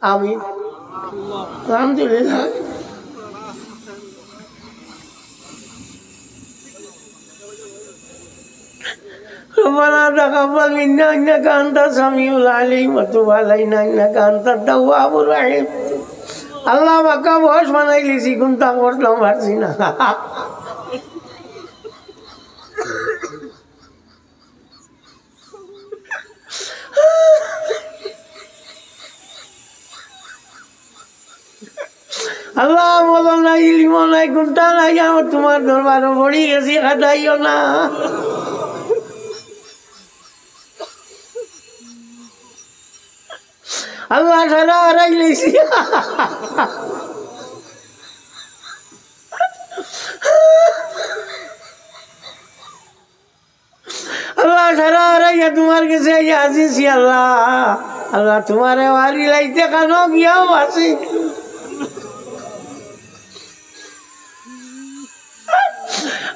আমিন আলহামদুলিল্লাহ ربنا تقبل منا إنك أنت السميع العليم وتب علينا إنك أنت التواب الرحيم আল্লাহ বাঁকা বয়স বানাইলিছি কোনটা করলাম পারছি না আল্লাহ বলো না ইলিম নাই কোনটা নাই আমার তোমার দরবারে পড়ি গেছি খাটাইও না আল্লাহ সারা হারাই লেছি আল্লাহ সারা হারাইয়া তোমার কাছে আসিছি আল্লাহ আল্লাহ তোমার বাড়ি লাইতে কেন গিয়াও আসি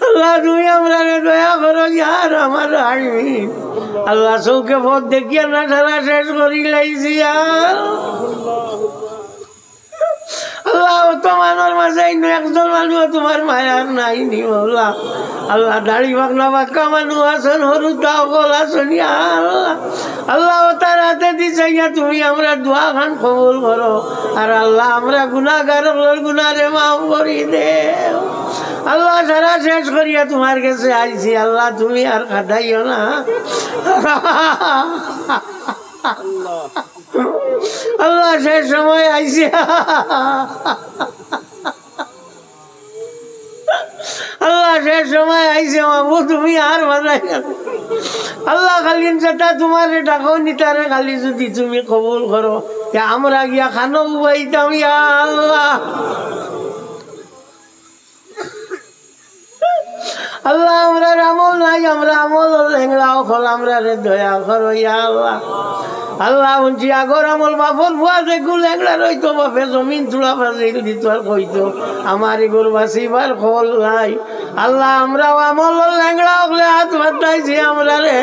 আল্লাহ তুমি আমরা দয়া করো যার আমার আসবি আল্লাহ চৌকে পথ দেখিয়া না সারা শেষ করি লাইছি আল্লাহ তো মানুষ মাঝে একজন মানুষ তোমার মায়ার নাই নি আল্লাহ আল্লাহ দাড়ি বাগনা বাক্কা মানুষ আছেন হরু তাকল আছেন আল্লাহ আল্লাহ তার হাতে দিছে তুমি আমরা দোয়া খান কবুল করো আর আল্লাহ আমরা গুনাহগার গুনারে মাফ করি দে আল্লাহ সারা শেষ করিয়া তোমার কাছে আইছি আল্লাহ তুমি আর কাটাইও না আল্লাহ শেষ সময় আইছি আল্লাহ শেষ সময় আইছে বাবু তুমি আর বাজাই আল্লাহ খালি যেটা তোমার ডাকো নিতারে খালি যদি তুমি কবুল করো আমরা গিয়া খানো উবাইতাম ইয়া আল্লাহ আল্লাহ আমরা আমল নাই আমরা আমল লেংড়াও খোল আমরা রে দয়া করো ইয়া আল্লাহ আল্লাহ বলছি আগর আমল বাপর ভুয়া দেখু লেংড়া রইতো বাপে জমিন চূড়া ফাঁসিল দিত আর কইতো আমার এগুর বাসিবার খোল নাই আল্লাহ আমরাও আমল লেংড়া হলে হাত বাতাইছি আমরা রে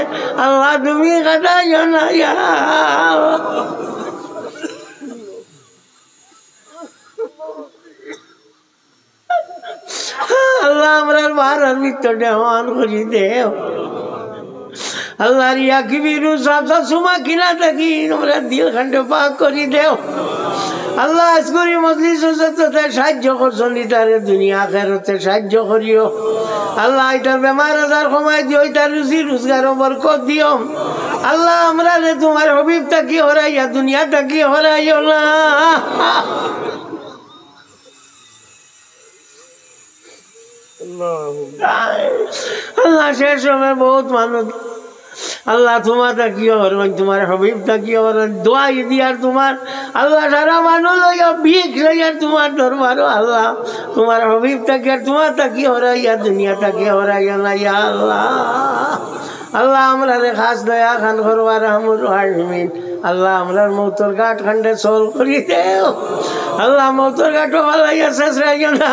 আল্লাহ তুমি কাটাইও না ইয়া আল্লাহ আমরার বাহার মৃত্যুটা মান করি দেও আল্লাহ রিয়া কি বিরু সাবসা সুমা কিনা থাকি আমরা দিল খান্ডে পাক করি দেও আল্লাহ আজকরি মজলিস হতে সাহায্য করছেন তারে দুনিয়া আখিরাতে সাহায্য করিও আল্লাহ এটার বেমার আজার কমাই দিও এটার রুজি রোজগার বরকত দিও আল্লাহ আমরা রে তোমার হবিব তাকি হরাইয়া দুনিয়া তাকি হরাইও না আল্লাহ শেষ সময় বহুত মানুষ আল্লাহ তোমার তাকিও হরবেন তোমার হবিব তাকিও হরবেন দোয়াই দিয়ার তোমার আল্লাহ সারা মানুষ লইয়া ভিক লইয়ার তোমার দরবারও আল্লাহ তোমার হবিব তাকিয়ার তোমার তাকিও হরাইয়া দুনিয়া তাকিও হরাইয়া না ইয়া আল্লাহ আল্লাহ আমরা রে খাস দয়া খান করবার আমর আমিন আল্লাহ আমরার মৌতর ঘাট খান্ডে চল করি দেও আল্লাহ মৌতর ঘাটও ভালাইয়া শেষ রাখিও না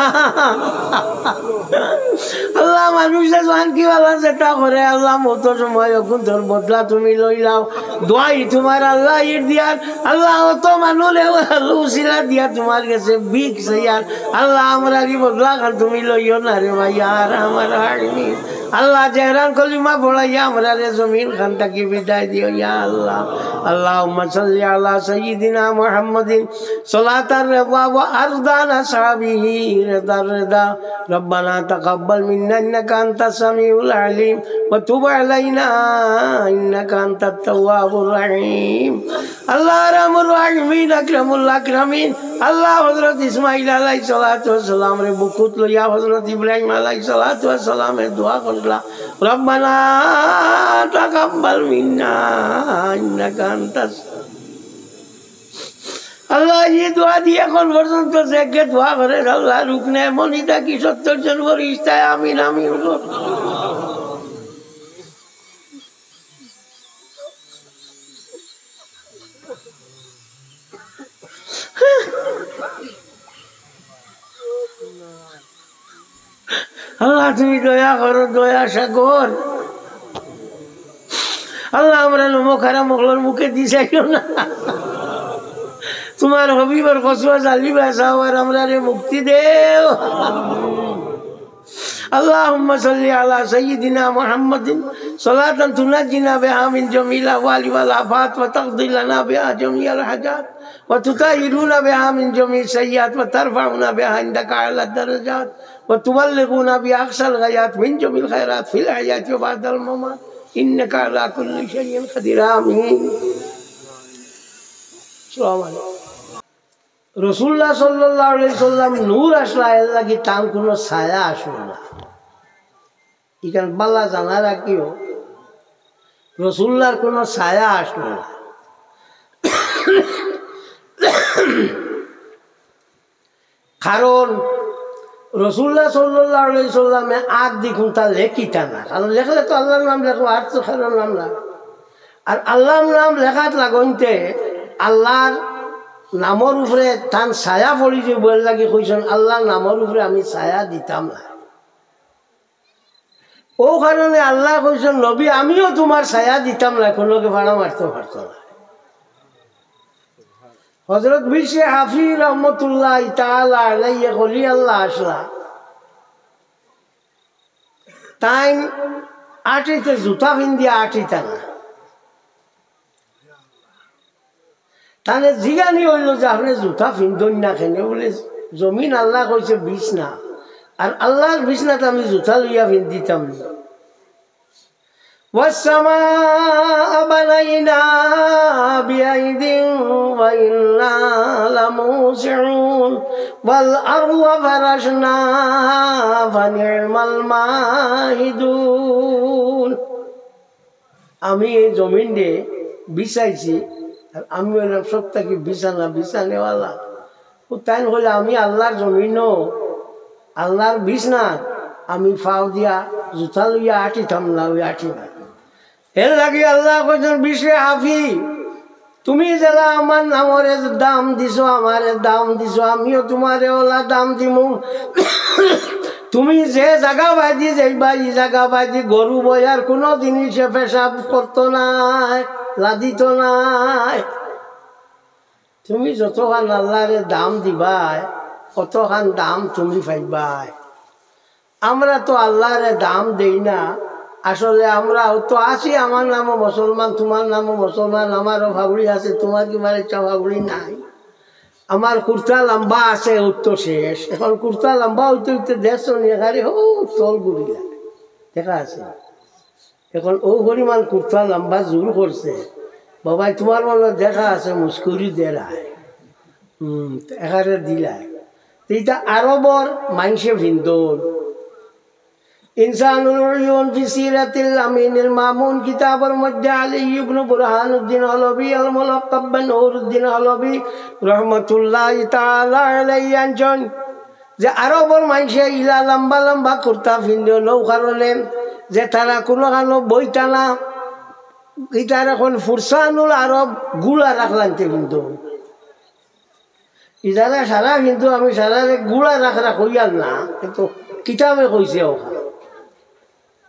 আল্লাহ মানুষের জান কি বলা যেটা করে আল্লাহ মৌতর সময় এখন তোর বদলা তুমি লইলাও দোয়াই তোমার আল্লাহ ইর দিয়ার আল্লাহ অত মানুষ উসিলা দিয়া তোমার কাছে ভিক ইয়ার আল্লাহ আমরা কি বদলা খান তুমি লইও না রে ভাই আর আমার আর্মি আল্লাহ জেহরান কলিমা পড়াইয়া আমরা রে জমিন খান তাকে বিদায় দিও ইয়া আল্লাহ আল্লাহুম্মা সাল্লি আলা সাইয়্যিদিনা মুহাম্মাদিন সালাতার রিদা ওয়া আরদান আসহাবিহি রিদার রিদা রব্বানা তাকাব্বাল মিন্না ইন্নাকা আনতাস সামিউল আলিম ওয়া তুব আলাইনা ইন্নাকা আনতাত তাওয়াবুর রহিম আল্লাহ রাহমুর রাহিমিন আকরামুল আকরামিন আল্লাহ হযরত ইসমাঈল আলাইহিস সালাতু ওয়াস সালাম রে বুকুত লইয়া হযরত ইব্রাহিম আলাইহিস সালাতু ওয়াস সালামের দোয়া করলা রব্বানা তাকাব্বাল মিন্না ইন্নাকা আনতাস আল্লাহ এই দোয়া দিয়ে এখন পর্যন্ত যে দোয়া করে আল্লাহ রুকনে মনিতা কি 70 জন ফেরেশতা আমিন আমিন আল্লাহ তুমি দয়া করো দয়া সাগর আল্লাহ আমরা মুখারা মুখলোর মুখে দিছাইও না তোমার হবিবর কসুয়া জালিবা চাও আর আমরা রে মুক্তি দেও اللهم صل على سيدنا محمد صلاة تنجينا بها من جميع الأهوال والآفات وتقضي لنا بها جميع الحاجات وتطهرنا بها من جميع السيئات وترفعنا بها عندك أعلى الدرجات وتبلغنا بها أقصى الغايات من جميع الخيرات في الحياة وبعد الممات إنك على كل شيء قدير آمين. السلام عليكم. রসুল্লাহ সাল্লাল্লাহু আলাইহি সাল্লাম নূর আসলা এর লাগি তার কোনো ছায়া আসলো না ইখান বাল্লা জানা রাখিও রসুল্লাহর কোনো ছায়া আসলো না কারণ রসুল্লাহ সাল্লাল্লাহু আলাইহি সাল্লামে আর দেখুন তা লেখিতা না কারণ লেখলে তো আল্লাহর নাম লেখো আর তো খারাপ নাম না আর আল্লাহর নাম লেখাত লাগনতে আল্লাহর নামর উপরে তান ছায়া পড়ি যে বল লাগে কইছেন আল্লাহর নামর উপরে আমি ছায়া দিতাম না ও কারণে আল্লাহ কইছেন নবী আমিও তোমার ছায়া দিতাম না কোনোকে ভাড়া মারতে পারতো না হযরত বিশে হাফি রহমতুল্লাহ তাআলা আলাইহি কলি আল্লাহ আসলা তাই আটিতে জুতা পিন্দিয়া আটিতা না তাহলে জিগানি হইল যে আপনি জুতা পিন্ধন না কেন বলে জমিন আল্লাহ কইছে বিছনা আর আল্লাহর বিছনাতে আমি জুতা লইয়া পিন্দিতাম না والسماء بنيناها بأيد وإنا لموسعون والأرض فرشناها فنعم الماهدون আমি এই জমিন দিয়ে বিছাইছি আর আমি হইলাম সপ্তাহে বিছানেওয়ালা তাই হলে আমি আল্লাহর জমিনও আল্লাহর বিছনা আমি ফাও দিয়া জুতা লইয়া আটিতাম না ওই আটি না এর লাগে আল্লাহ কইছেন বিশে হাফি তুমি যারা আমার নামরে দাম দিছো আমারে দাম দিছো আমিও তোমারে ওলা দাম দিমু তুমি যে জায়গা বাজি যাইবা এই জায়গা বাজি গরু বয়ার কোনো জিনিসে পেশাব করতো নাই লাদিত নাই তুমি যতখান আল্লাহরে দাম দিবাই কতখান দাম তুমি পাইবাই আমরা তো আল্লাহরে দাম দেই না আসলে আমরা তো আছি আমার নামও মুসলমান তোমার নামও মুসলমান আমারও ফাগুড়ি আছে তোমার কি মানে ফাগুড়ি নাই আমার কুর্তা লম্বা আছে উত্তর শেষ এখন কুর্তা লম্বা হইতে হইতে দেশ নিয়ে ও চল গুড়িলা দেখা আছে এখন ও পরিমাণ কুর্তা লম্বা জোর করছে বাবাই তোমার মনে দেখা আছে মুস্কুরি দেড়ায় এখানে দিলায় এইটা আরবর মাইসে ভিন্দর ইনসানুল উয়ুন ফি সিরাতিল আমিনুল মামুন কিতাবের মধ্যে আলী ইবনে বুরহানুদ্দিন হলবি আল মুলাক্কাব বিন নুরুদ্দিন হলবি রাহমাতুল্লাহি তাআলা আলাইহি আনজন যে আরবর মাইসে ইলা লম্বা লম্বা কুর্তা ভিন্দর নৌ কারণে যে তারা কোনো কারণে বইটা না এটার এখন ফুরসানুল আরব গুলা রাখলানতে কিন্তু ইদারা সারা কিন্তু আমি সারা গুলা রাখা কইয়াল না কিন্তু কিতাবে কইছে ওখানে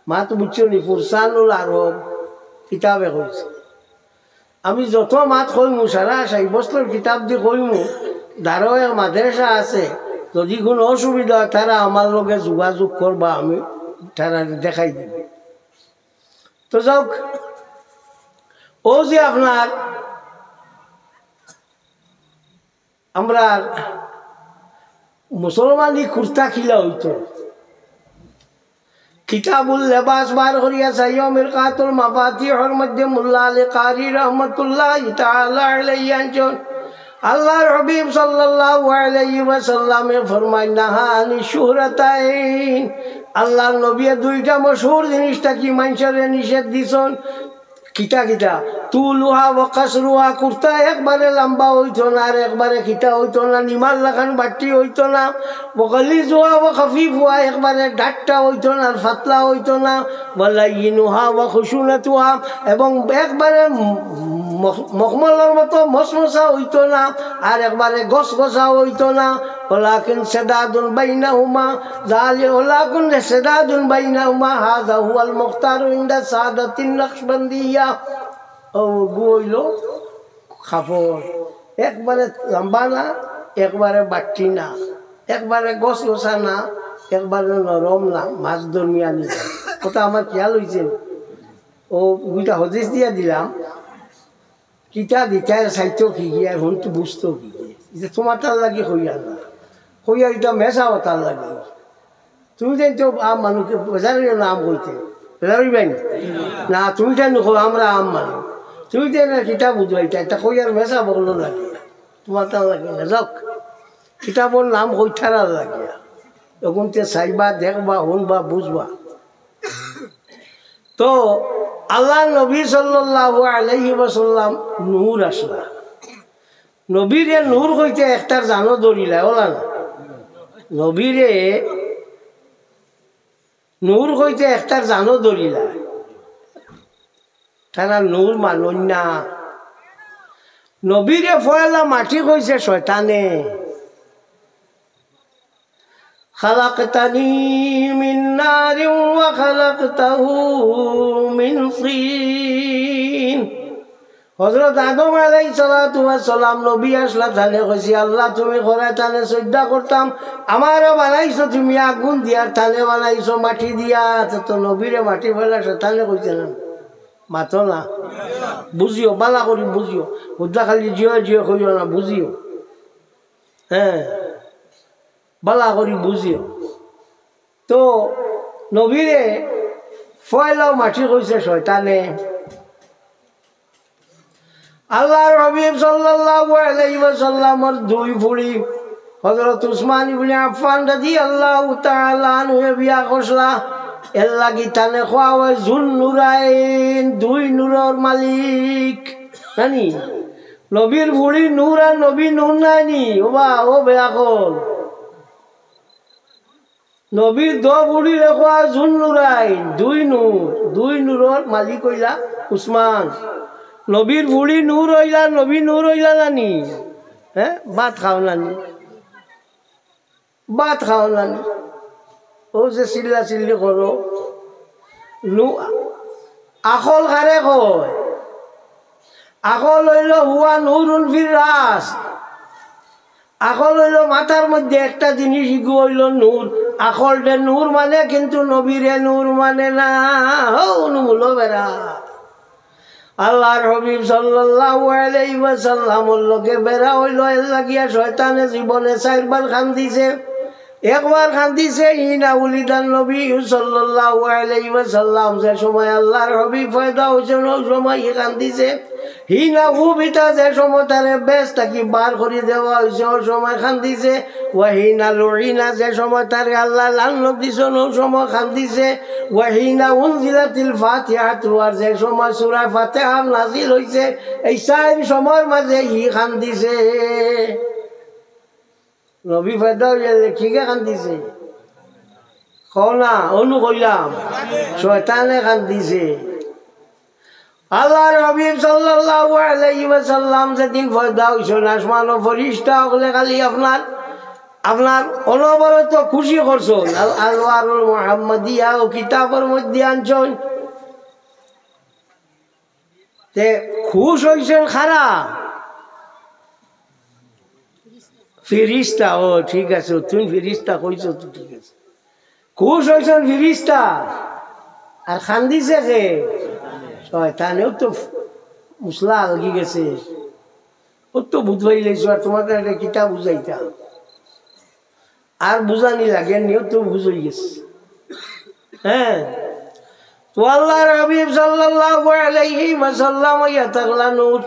মা তো বুঝছো নি ফুরসানুল আরব কিতাবে কইছে আমি যত মাত কইমু সারা 6 বছর কিতাব দিয়ে কইমু দারো এক মাদ্রাসা আছে যদি কোনো অসুবিধা তারা আমার লগে যোগাযোগ করবা আমি তারা দেখাই দিব তো যাক ও যে আপনার আমরা মুসলমানি কুর্তা খিলা হইতো কিতাবুল লেবাস বার করিয়া চাইও মিরকাতুল মাফাতিহর মধ্যে মোল্লা আলী কারি রহমতুল্লাহি তাআলা আলাইহি আনজন আল্লাহর হাবিব সাল্লাল্লাহু আলাইহি ওয়াসাল্লামে ফরমায় নাহানি শুহরাতাইন আল্লাহর নবী দুইটা মশহুর জিনিসটা কি মানুষের নিষেধ দিছেন কিতা কিতা তুলুহা ও কাসরুহা কুর্তা একবারে লম্বা হইতো না আর একবারে খিতা হইতো না নিমাল লাখান বাটি হইতো না বকলি জোয়া ও খফিফ হওয়া একবারে ডাট্টা হইতো না আর ফাতলা হইতো না ওয়ালাইনুহা ও খুশুনাতুহা এবং একবারে মখমলের মতো মশমশা হইতো না আর একবারে গসগসা হইতো না ওলাকিন সেদাদুন বাইনাহুমা জালি ওলাকিন সেদাদুন বাইনাহুমা হাযা হুয়াল মুখতার ইনদা সাদাতিন নকশবন্দিয়া ও হইল কাপড় একবারে লম্বা না, একবারে বাট্টি না, একবারে গছ গছা না, একবারে নরম না, মাছ দরমিয়ানি। ওটা আমার খেয়াল হয়েছে। ও দুইটা হদিস দিয়া দিলাম, কিতা দিতায় সাইতো কি গিয়ে এখন তো বুঝতো কি গিয়ে তোমার তার লাগে হইয়া না, হইয়া এটা মেশাও তার লাগে। তুমি যেন তো আম মানুষকে বেজারের নাম কইতে বেজারিবেন না, তুমি যেন আমরা আম মানুষ, তুমি যেন কিতাব বুঝবাইটা এটা হইয়ার মেশা বললো লাগে, তোমার তার লাগে না। যাক কিতাবর নাম হইঠার লাগে, তখন তে চাইবা দেখবা শুনবা বুঝবা। তো আল্লাহ নবী সাল্লাল্লাহু আলাইহি ওয়াসাল্লাম নূর আসলা, নবীরে নূর হইতে একটার জানো ধরিলা ওলা না, নবীরে নূর হইতে একটার জানো ধরিলা, তারা নূর মানুন না। নবীরে ফয়লা মাটি কইছে শয়তানে, খালাকতানি মিন নারিন ওয়া খালাকতাহু মিন তিন। হযরত আদম আলাইহিস সালাতু ওয়াস সালাম নবী আসলা তানে কইছি আল্লাহ তুমি করে তানে শ্রদ্ধা করতাম, আমারও বানাইছো তুমি আগুন দিয়ার তানে বানাইছো মাটি দিয়া, তো নবীরে মাটি ফেলা তানে কইছে না মাতো না। বুঝিও বালা করি বুঝিও, হুদ্দা খালি জিও জিও কইও না, বুঝিও হ্যাঁ বালা করি বুঝিও। তো নবীরে ফয়লাও মাটি কইছে শয়তানে। আল্লাহর হাবিব সাল্লাল্লাহু আলাইহি ওয়াসাল্লামের দুই ফুড়ি হযরত উসমান ইবনে আফফান রাদিয়াল্লাহু তাআলা আনহু বিয়া করলা, এর লাগি তানে খোয়া হয় জুন্নুরাইন, দুই নূরের মালিক জানি। নবীর ফুড়ি নূর আর নবী নূর নাইনি ওবা ও বেয়া কল, নবীর দ বুড়ি রেখা জুন্নুরাইন, দুই নূর, দুই নূরের মালিক হইলা উসমান। নবীর বুড়ি নূর হইলা, নবী নূর হইলা নানি, হ্যাঁ ভাত খাও নানি, ভাত খাও নানি, ও যে চিল্লা চিল্লি করো আকল খারে কয়, আকল হইল হুয়া নূরুন ফির রাস, আকল হইল মাথার মধ্যে একটা জিনিস ইগু হইল নূর, আকলটা নূর মানে কিন্তু নবীরে নূর মানে না। অনুমূল বেড়া আল্লাহর হাবিব সাল্লাল্লাহু আলাইহি ওয়াসাল্লামের লগে বেড়া হইল, এর লাগিয়া শয়তানে জীবনে 4 বার কান্দিছে। একবার কান্দিছে ইনা উলিদান নবী সাল্লাল্লাহু আলাইহি ওয়াসাল্লাম, যে সময় আল্লাহর হাবিব পয়দা হইছে ওই সময় কান্দিছে। হিনা উবিতা যে সময় তারে বেশ তাকে বার করে দেওয়া হয়েছে ওই সময় কান্দিছে। ওয়াহিনা লুইনা যে সময় তারে আল্লাহ লানত দিছে ওই সময় কান্দিছে। ওয়াহিনা উনজিলাতিল ফাতিহাতু, আর যে সময় সূরা ফাতিহা নাজিল হইছে, এই 4 সময়ের মাঝে হি কান্দিছে। নবী পয়দা হইলে কি কান্দিছে কও না, অনু কইলাম শয়তানে কান্দিছে। আল্লাহর হাবিব সাল্লাল্লাহু আলাইহি ওয়াসাল্লাম যেদিন পয়দা হইছেন, আসমান ও ফেরেশতা হলে খালি আপনার অনবরত খুশি করছেন, আল-আনওয়ারুল মুহাম্মাদিয়া ও কিতাবের মধ্যে আনছেন। তে খুশ হইছেন খারা ফেরেশতা, ও ঠিক আছে তুমি ফেরেশতা কইছো তো ঠিক আছে, খুশ হইছেন ফেরেশতা। আর কান্দিছে কে? শয়তানেও তো মুসলা লাগি গেছে, ও তো বুঝবাই লেছো, আর তোমাকে একটা কিতাব বুঝাইতাম আর বুঝানি লাগে নিও তো বুঝাই গেছে। হ্যাঁ তো আল্লাহর হাবিব সাল্লাল্লাহু আলাইহি ওয়াসাল্লাম ইয়াতাগলা নূর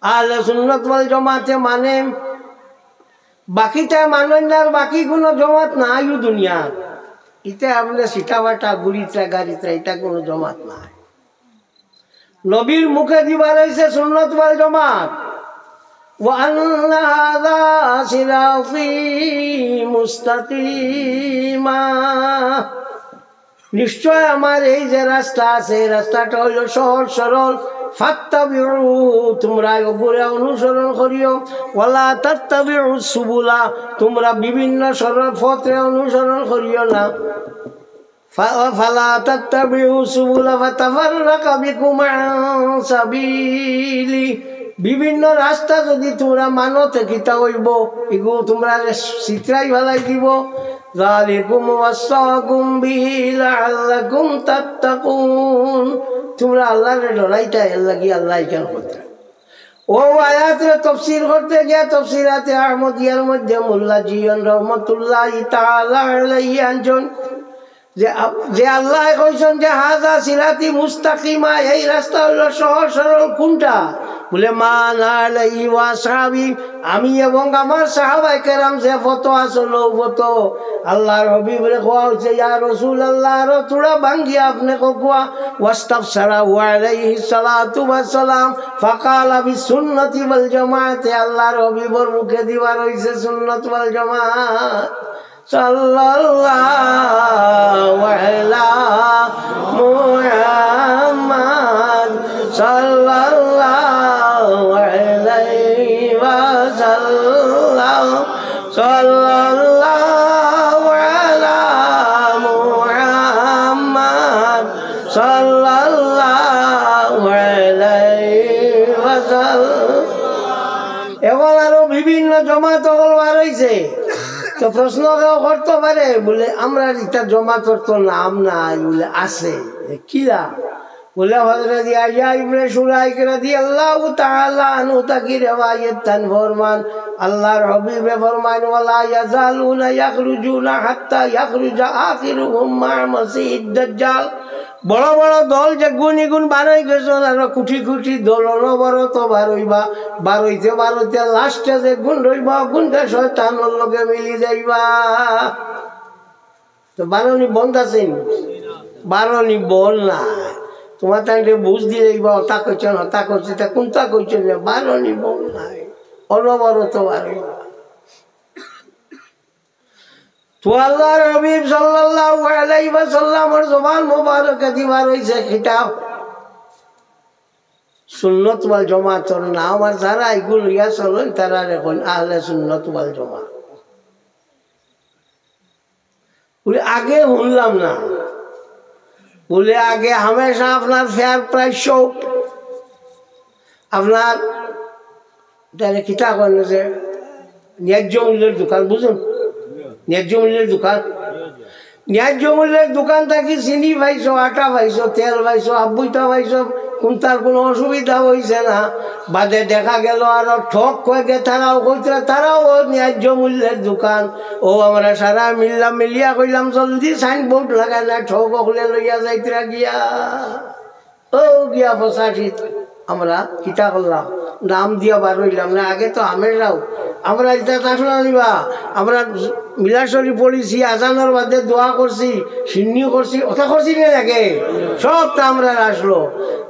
আহলে সুন্নাত ওয়াল জামাতে মানে, বাকিটা মানেন না, আর বাকি কোনো জমাত নাই দুনিয়া। ইতে আপনি সিটাবাটা গুড়িটা গাড়িটা এটা কোনো জমাত নাই। নবীর মুখে দিবার হইছে সুন্নাত ওয়াল জামাত। ওয়া আন্না হাযা সিরাতি মুস্তাকিমা, নিশ্চয় আমার এই যে রাস্তা আছে, রাস্তাটা হইল সহজ সরল। ফাত্তাবিউ, তোমরা ওগুলো অনুসরণ করিও। ওয়ালা তাত্তাবিউ সুবুলা, তোমরা বিভিন্ন সরল পথে অনুসরণ করিও না। ফালা তাত্তাবিউ সুবুলা ফাতাফাররাকা বিকুম আন সাবিলি, বিভিন্ন রাস্তা যদি তোমরা মানো কিতা হইব এগু তোমরা চিত্রাই ভালাই দিব যালিকুম ওয়াসাকুম বিহি লাআল্লাকুম তাত্তাকুন তোমরা আল্লাহর ডরাইতা এর লাগি আল্লাহ কেন করতে ও আয়াতের তাফসীর করতে গিয়া তাফসীরাতে আহমদিয়ার মধ্যে মোল্লা জিয়ান রহমাতুল্লাহি তাআলা আলাইহি আনজন যে আল্লাহ কইছেন যে হাযা সিরাতি মুস্তাকিমা এই রাস্তা হলো সহজ সরল কোনটা বলে মান আলাইহি ওয়া সাহাবী আমি এবং আমার সাহাবায়ে কেরাম যে ফতো আসলো ফতো আল্লাহর হাবিবের কোয়া হচ্ছে ইয়া রাসূলুল্লাহ র তোরা ভাঙ্গিয়া আপনি কোয়া ওয়াস্তাফসারা ওয়া আলাইহি সালাতু ওয়াস সালাম ফাকালা বিসুন্নতি ওয়াল জামাআতি আল্লাহর হাবিবের মুখে দিবার হইছে সুন্নাত ওয়াল জামাআত সাল্লাল্লাহু আলা মুহাম্মদ সাল্লাল্লাহু আলাইহি ওয়াসাল্লাম সাল্লাল্লাহু আলা মুহাম্মদ সাল্লাল্লাহু আলাইহি ওয়াসাল্লাম এখন আরো বিভিন্ন জমাত বার হইছে তো প্রশ্ন করতে পারে বলে আমরা এটা জমাতর তো নাম নাই বলে আছে কিরা বলে হযরত ইয়াহইয়া ইবনে শুরাইক রাদিয়াল্লাহু তাআলা আনহু তাকি riwayat তান ফরমান আল্লাহর হাবিব ফরমান ওয়ালা ইয়াজালুনা ইয়াখরুজুনা হাত্তা ইয়াখরুজা আখিরুহুম মা মাসিদ দাজ্জাল বড় বড় দল যে গুণ বার হয়ে গেছে আর কুটি কুটি দল অনবরত বার হইবা বার হইতে লাস্টে যে গুণ রইবা গুণটা শয়তানের লগে মিলি যাইবা তো বারণি বন্ধ আছেন বারণি বল না তোমার তাকে বুঝ দিয়ে যাইবা হতা করছেন হতা করছে তা কোনটা করছেন বারণি বল নাই অনবরত বার হইবা তো আল্লাহর হাবিব সাল্লাল্লাহু আলাইহি ওয়াসাল্লামের জবান মোবারকে দিবার হইছে কিতাব সুন্নাত ওয়াল জামাতের নাম আর যারা এগুলো ইয়া চলেন তারা এখন আহলে সুন্নাত ওয়াল জামাত বলে আগে শুনলাম না বলে আগে হামেশা আপনার ফেয়ার প্রাইস শো আপনার কিতাব যে ন্যায্য মূল্যের দোকান বুঝুন ন্যায্য মূল্যের দোকান ন্যায্য মূল্যের দোকান থাকি চিনি পাইছো আটা পাইছো তেল পাইছো আব্বুইটা পাইছো কোনটার কোনো অসুবিধা হয়েছে না বাদে দেখা গেল আরো ঠক কয়েকে তারাও কইতে তারাও ন্যায্য মূল্যের দোকান ও আমরা সারা মিলিয়া কইলাম জলদি সাইনবোর্ড লাগাই না ঠক হলে লইয়া যাইতরা গিয়া ও গিয়া বসাঠিত আমরা কিতা করলাম নাম দিয়া বার হইলাম না আগে তো আমেরাও আমরা এটা আসলো নিবা আমরা মিলাশরী পড়েছি আজানোর বাদে দোয়া করছি সিন্নিও করছি ওটা করছি না আগে সবটা আমরা আসলো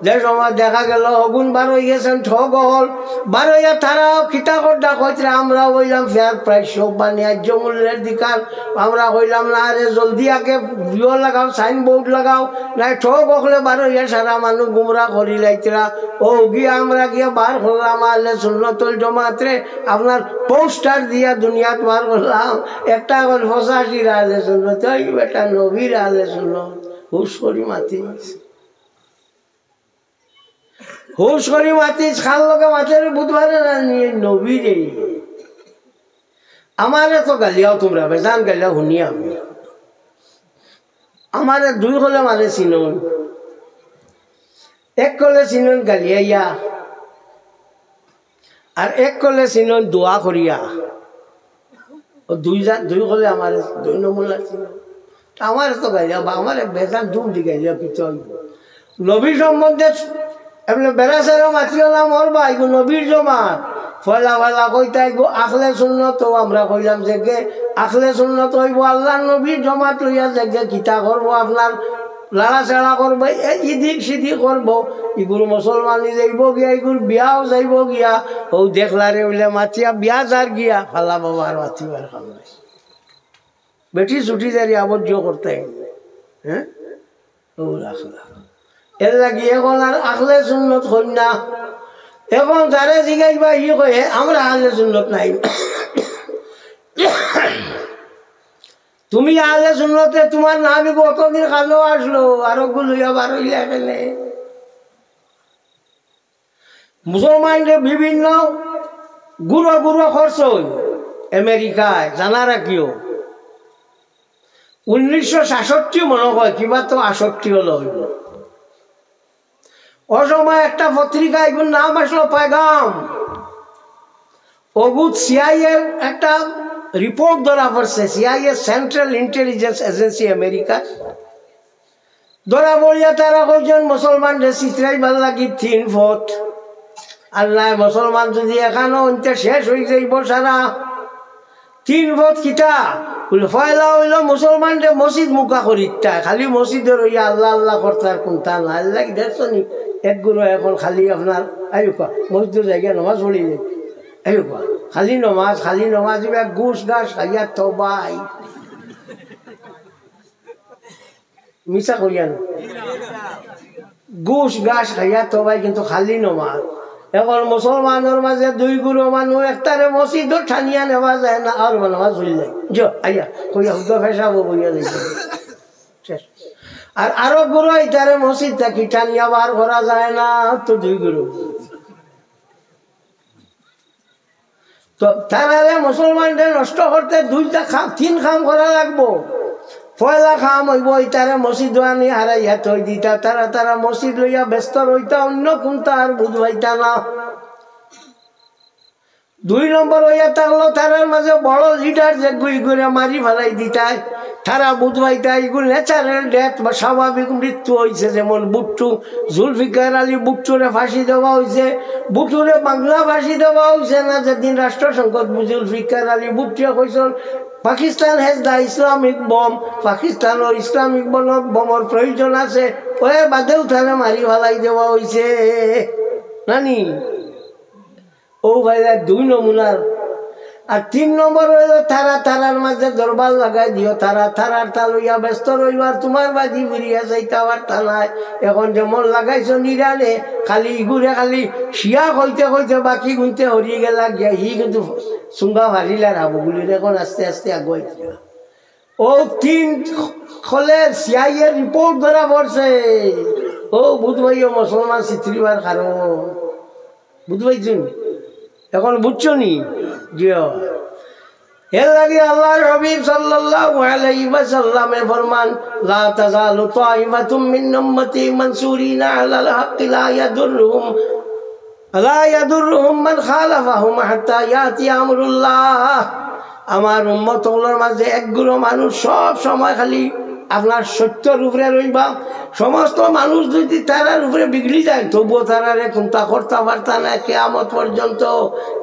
যে সময় দেখা গেল অগুন বার হয়ে গেছেন ঠক হল বার হইয়া তারাও কিতাকর ডাক হইতে আমরা হইলাম ফেয়ার প্রাইস সব বা ন্যায্য মূল্যের দিকার আমরা হইলাম না আরে জলদি আগে ভিও লাগাও সাইনবোর্ড লাগাও না ঠক হলে বার হইয়া সারা মানুষ গুমরা করি লাইতরা ও গিয়া আমরা গিয়া বার করলাম আহলে সুন্নাতুল জামাতে আপনার পোস্টার দিয়া দুনিয়াত বার করলাম একটা এখন 85 আহলে সুন্নাত ওই বেটা নবীর আহলে সুন্নাত হুশ করি মাতি হুশ করি মাতি খাল লোকে মাছের বুধবারে না নিয়ে নবীরে আমারে তো গালিয়াও তোমরা বেজান গালিয়াও শুনি আমি আমারে দুই হলে মানে চিনুন এক কলে চিনুন গালিয়াইয়া আর এক কলে চিনুন দোয়া করিয়া ও দুই কলে আমার দুই নমুনা চিনুন আমার তো গাইয়া বা আমার বেজান দুম দি গাইয়া কিছু নবী সম্বন্ধে এমনি বেড়াচারও মাতিও না মরবা এগো নবীর জমাত ফলা ফলা কইতা এগো আখলে সুন্নত আমরা কইলাম যে আখলে সুন্নত হইব আল্লাহ নবীর জমাত লইয়া যে কিতা করবো আপনার লাড়াচাড়া করবো ইদিক সিদিক করবো এগুলো মুসলমানি যাইব গিয়া এগুলো বিয়াও যাইব গিয়া ও দেখলারে বলে মাতিয়া বিয়া যার গিয়া ফালা বাবার মাতিবার কাম নাই বেটি ছুটি দাঁড়িয়ে আবদ্ধ করতে হ্যাঁ ও রাখলা এর লাগি এখন আর আখলে সুন্নত হই না এখন যারে জিগাইবা ই কয়ে আমরা আহলে সুন্নত নাই তুমি আহলে সুন্নতে তোমার নাম কতদিন কালো আসলো আরো গুলো আবার হইলে এখানে মুসলমানদের বিভিন্ন গুঁড়ো গুঁড়ো খরচ হই আমেরিকায় জানা রাখিও 1966 মনে হয় কিবা তো 68 হলো হইল ও সময় একটা পত্রিকা এগুলো নাম আসলো পায়গাম অগুত সিআইএ একটা রিপোর্ট ধরা পড়ছে CIA central intelligence agency America ধরা পড়িয়া তারা কইজন মুসলমানদের চিত্রাইবার লাগি 3 ফুট আল্লাহ মুসলমান যদি এখানো অন্তে শেষ হয়ে যাইব সারা 3 ফুট কিতা পয়লা হইল মুসলমানদের মসজিদ মুখা করিতা খালি মসজিদের হইয়া আল্লাহ আল্লাহ করতার কোনটা না আল্লাহ দেখছো নি এক গুরু এখন খালি আপনার আইকা মসজিদের জায়গায় নামাজ পড়ি যায় আইকা খালি নমাজ ঘুষ ঘাস খাইয়া তবাই মিশা করিয়া না ঘুষ ঘাস খাইয়া তবাই কিন্তু খালি নমাজ এখন মুসলমানের মাঝে 2 গুরু মানুষ একটারে মসজিদ ঠানিয়া নেওয়া যায় না আর নামাজ পড়ি যায় আইয়া কইয়া হুদা ফেসাবো বইয়া যাইছে আর আরো গুরু এটারে মসজিদ থাকি টানিয়া বার করা যায় না তো 2 গুরু তো তারারে মুসলমানদের নষ্ট করতে 3 খাম করা লাগবো পয়লা খাম হইব ইতারে মসজিদ আনি হারাইয়া থই দিতা তারা মসজিদ লইয়া ব্যস্ত রইতা অন্য কোনটা আর বুঝবাইতা না 2 নম্বর হইয়া থাকলো তারার মাঝে বড় লিডার যে গুই করে মারি ফেলাই দিতায় তারা বুঝবাইতা এগুলো ন্যাচারাল ডেথ বা স্বাভাবিক মৃত্যু হয়েছে যেমন বুট্টু জুলফিকার আলী বুট্টুরে ফাঁসি দেওয়া হয়েছে বুট্টুরে বাংলা ফাঁসি দেওয়া হয়েছে না যেদিন রাষ্ট্রসংঘত জুলফিকার আলী বুট্টুয়ে কইছেন Pakistan has the Islamic bomb পাকিস্তানের ইসলামিক বমর প্রয়োজন আছে ওই বাদেও তাহলে মারি ফেলাই দেওয়া হয়েছে নানি ও ভাই 2 নমুনার আর 3 নম্বর হইল তারার মাঝে দরবার লাগাই দিও তারার তা লইয়া ব্যস্ত রইবার তোমার বাজি ফিরিয়া যাইতে আবার তা নাই এখন যেমন লাগাইছো নিরানে খালি ঘুরে খালি শিয়া কইতে বাকি গুনতে হরিয়ে গেলা গিয়া কিন্তু চুঙ্গা ভারিলা রাবগুলির এখন আস্তে আস্তে আগুয়াই ও 3 খলের সিআইএর রিপোর্ট ধরা পড়ছে ও বুধবাইও মুসলমান চিত্রিবার কারণ বুধবাইছুন এখন বুঝছো নি জিও এর লাগে আল্লাহর হাবিব সাল্লাল্লাহু আলাইহি ওয়াসাল্লামে ফরমান লা তাযালু তাইফাতুম মিন উম্মতি মানসুরিনা আলাল হাক্কি লা ইয়াদুররুহুম মান খালাফাহুম হাত্তা ইয়াতি আমরুল্লাহ আমার উম্মতগুলোর মাঝে একগুলো মানুষ সব সময় খালি আপনার সত্যর উপরে রইবা সমস্ত মানুষ যদি তারার উপরে বিগড়ি যায় তবুও তারারে কোনটা করতে পারতা না কিয়ামত পর্যন্ত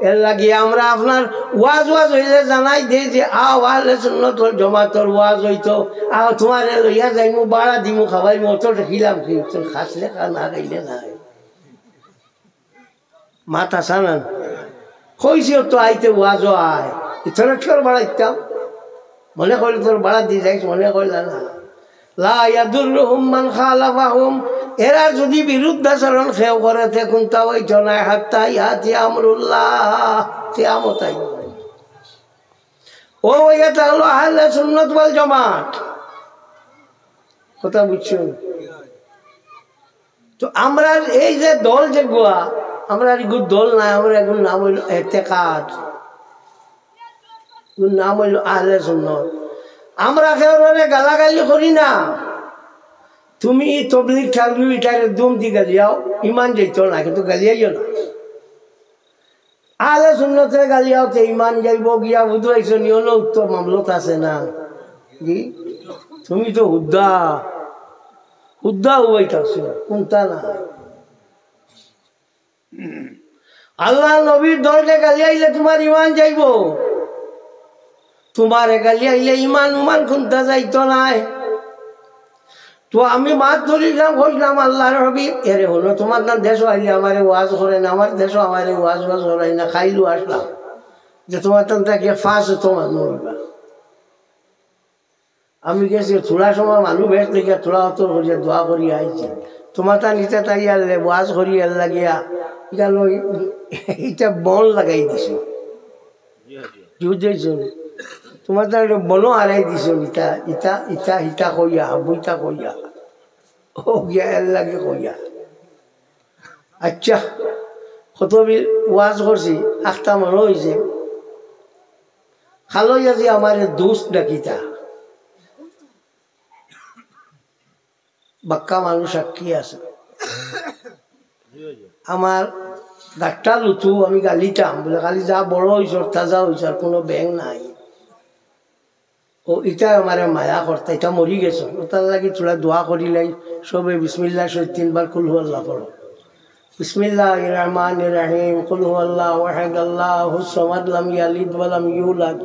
এর লাগিয়ে আমরা আপনার ওয়াজ হইলে জানাই দিই যে আহলে সুন্নাত ওয়াল জামাতের ওয়াজ হইতো তোমার লইয়া যাইমু বাড়া দিমু খাওয়াইমু অত দেখিলাম কি খাসলে না গাইলে না মাথা সানান কইছি তো আইতে ওয়াজ আয় ইতনে তোর বাড়াইতাম মনে করলে তোর বাড়া দিয়ে যাইস মনে করলে না লা ইয়াদুররুহুম মান খালাফাহুম এরা যদি বিরুদ্ধাচরণ খেও করে দেখুন তা ওই জনায় হাত্তা ইয়াতি আমরুল্লাহ কিয়ামত আইব ও এটা হলো আহলে সুন্নাত ওয়াল জামাত কথা বুঝছো তো আমরা এই যে দল যে গোয়া আমরা এগুলো দল নাই আমরা এগুলো নাম হইল এতেকাদ নাম হইল আহলে সুন্নাত আমরা কেউ গালাগালি করি না তুমি তবলিগ ঠাকলি এটারে দুম দি গালিয়াও ইমান যাইত না কিন্তু গালিয়াইও না আহলে সুন্নতের গালিয়াওতে ইমান যাইব গিয়া বুঝাইছো নিও না উত্তর মামলত আছে না জি তুমি তো হুদ্দা হইতাছো কোনটা না আল্লাহ নবীর দলকে গালিয়াইলে তোমার ইমান যাইব তোমার গালিয়াইলে ইমান কোনটা যাইতো নাই তো আমি মাত ধরিলাম কইলাম আল্লাহর হাবিব এরে হলো তোমার না দেশ আইলে আমারে ওয়াজ করে না আমার দেশ আমারে ওয়াজ করাই না খাইলু আসলাম যে তোমার তাকে ফাঁস তোমার নড়বা আমি গেছি থোড়া সময় মানুষ বেশ দেখে থোড়া অত করিয়া দোয়া করি আইছি তোমার তা নিতে তাই আনলে ওয়াজ করি এর লাগিয়া এটা বন লাগাই দিছ বুঝেছ তোমার তার বনো হারাই দিছ ইটা কইয়া বইটা কইয়া ও গিয়া এর লাগে কইয়া আচ্ছা কত ওয়াজ করছি একটা মনে হয়েছে খালই আজি আমার দোষ ডাকিতা বাক্কা মানুষ সাক্ষী আছে আমার গাঠটা লুথু আমি গালিতাম বলে খালি যা বড় হয়েছ তাজা হয়েছ আর কোনো ব্যাং নাই ও এটা আমার মায়া করতে এটা মরি গেছ ওটার লাগি তোরা দোয়া করিলাই সবে বিসমিল্লাহ 3 বার কুল হু আল্লাহ পড়ো বিসমিল্লাহির রহমানির রহিম কুল হু আল্লাহু আহাদ আল্লাহুস সামাদ লাম ইয়ালিদ ওয়া লাম ইউলাদ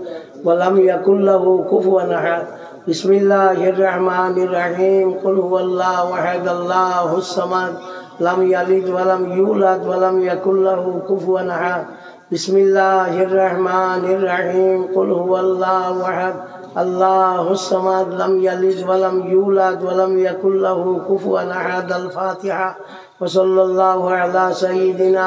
ওয়া লাম ইয়াকুল লাহু কুফুয়ান আহাদ বিসমিল্লাহির রহমানির রহিম কুল হু আল্লাহু আহাদ আল্লাহুস সামাদ লাম ইয়ালিদ ওয়া লাম ইউলাদ ওয়া লাম ইয়াকুল লাহু কুফুয়ান আহাদ বিসমিল্লাহির রহমানির রহিম কুল হু আল্লাহু আহাদ আল্লাহুস সামাদ লাম ইয়ালিদ ওয়া লাম ইউলাদ ওয়া লাম ইয়াকুল লাহু কুফুয়ান আহাদ। আল ফাতিহা। ওয়া সাল্লাল্লাহু আলা সাইয়্যিদিনা